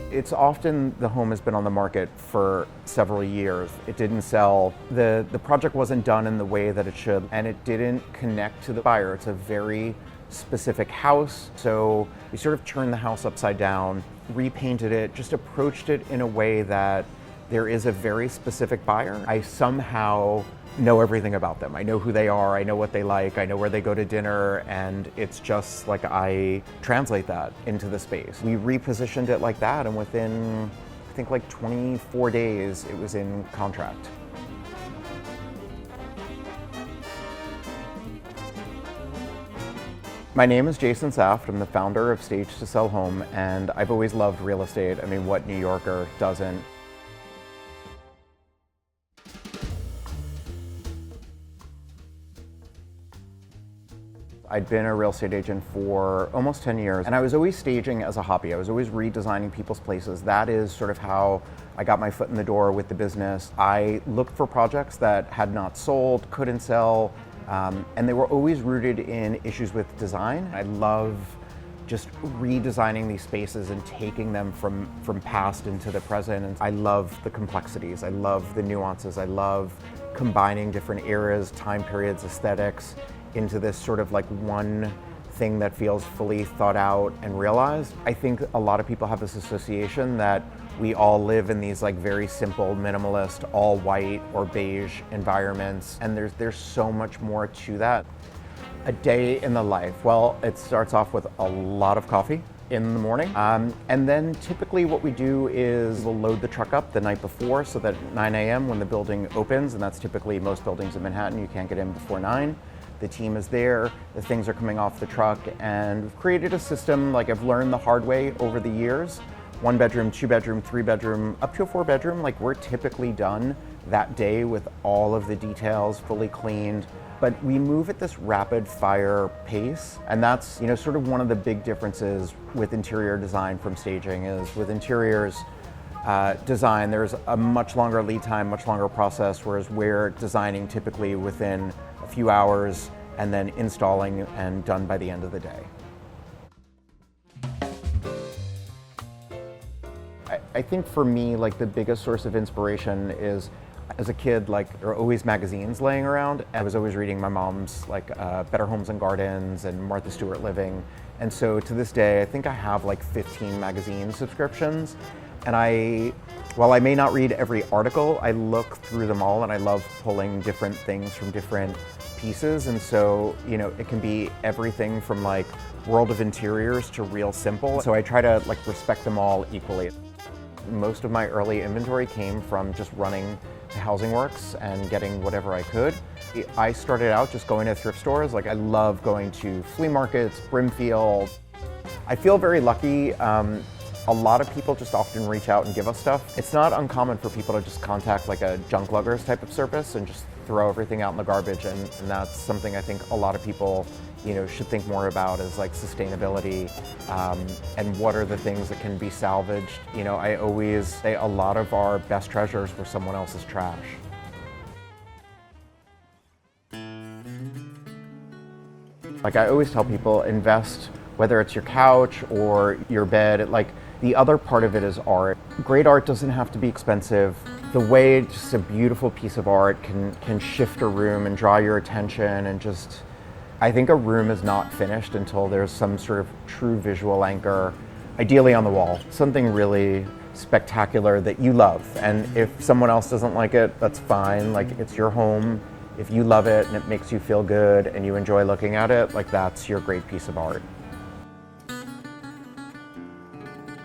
It's often the home has been on the market for several years. It didn't sell. The project wasn't done in the way that it should, and it didn't connect to the buyer. It's a very specific house, so we sort of turned the house upside down, repainted it, just approached it in a way that there is a very specific buyer. I somehow know everything about them. I know who they are, I know what they like, I know where they go to dinner, and it's just like I translate that into the space. We repositioned it like that, and within, I think, like 24 days, it was in contract. My name is Jason Saft. I'm the founder of Stage to Sell Home, and I've always loved real estate. I mean, what New Yorker doesn't? I'd been a real estate agent for almost 10 years, and I was always staging as a hobby. I was always redesigning people's places. That is sort of how I got my foot in the door with the business. I looked for projects that had not sold, couldn't sell, and they were always rooted in issues with design. I love just redesigning these spaces and taking them from past into the present. And I love the complexities. I love the nuances. I love combining different eras, time periods, aesthetics into this sort of like one thing that feels fully thought out and realized. I think a lot of people have this association that we all live in these like very simple, minimalist, all white or beige environments, and there's so much more to that. A day in the life. Well, it starts off with a lot of coffee in the morning. And then typically what we do is we'll load the truck up the night before so that 9 a.m. when the building opens, and that's typically most buildings in Manhattan, you can't get in before 9. The team is there, the things are coming off the truck, and we've created a system, like I've learned the hard way over the years. 1 bedroom, 2 bedroom, 3 bedroom, up to a 4 bedroom, like we're typically done that day with all of the details fully cleaned. But we move at this rapid fire pace, and that's, sort of one of the big differences with interior design from staging is with interiors design, there's a much longer lead time, much longer process, whereas we're designing typically within a few hours and then installing and done by the end of the day. I think for me, like the biggest source of inspiration is, as a kid, like there were always magazines laying around. I was always reading my mom's like Better Homes and Gardens and Martha Stewart Living. And so to this day, I think I have like 15 magazine subscriptions. And while I may not read every article, I look through them all and I love pulling different things from different pieces. And so, it can be everything from like World of Interiors to Real Simple. So I try to like respect them all equally. Most of my early inventory came from just running to Housing Works and getting whatever I could. I started out just going to thrift stores. Like I love going to flea markets, Brimfield. I feel very lucky. A lot of people just often reach out and give us stuff. It's not uncommon for people to just contact like a junk luggers type of service and just throw everything out in the garbage, and that's something I think a lot of people should think more about, is like sustainability and what are the things that can be salvaged. I always say a lot of our best treasures were someone else's trash. Like I always tell people, invest, whether it's your couch or your bed, like the other part of it is art. Great art doesn't have to be expensive. The way just a beautiful piece of art can shift a room and draw your attention, and just, I think a room is not finished until there's some sort of true visual anchor, ideally on the wall, something really spectacular that you love. And if someone else doesn't like it, that's fine. Like it's your home. If you love it and it makes you feel good and you enjoy looking at it, like that's your great piece of art.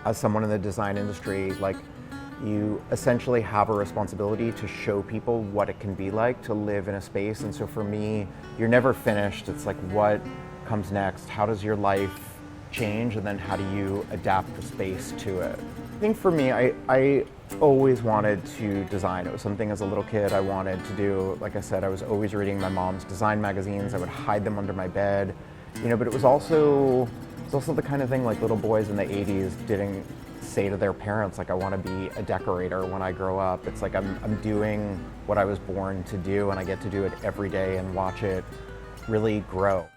As someone in the design industry, like you essentially have a responsibility to show people what it can be like to live in a space. And so for me, you're never finished. It's like, what comes next? How does your life change? And then how do you adapt the space to it? I think for me, I always wanted to design. It was something as a little kid I wanted to do. Like I said, I was always reading my mom's design magazines. I would hide them under my bed, but it was also the kind of thing like little boys in the 80s didn't say to their parents, like, I want to be a decorator when I grow up. It's like I'm doing what I was born to do, and I get to do it every day and watch it really grow.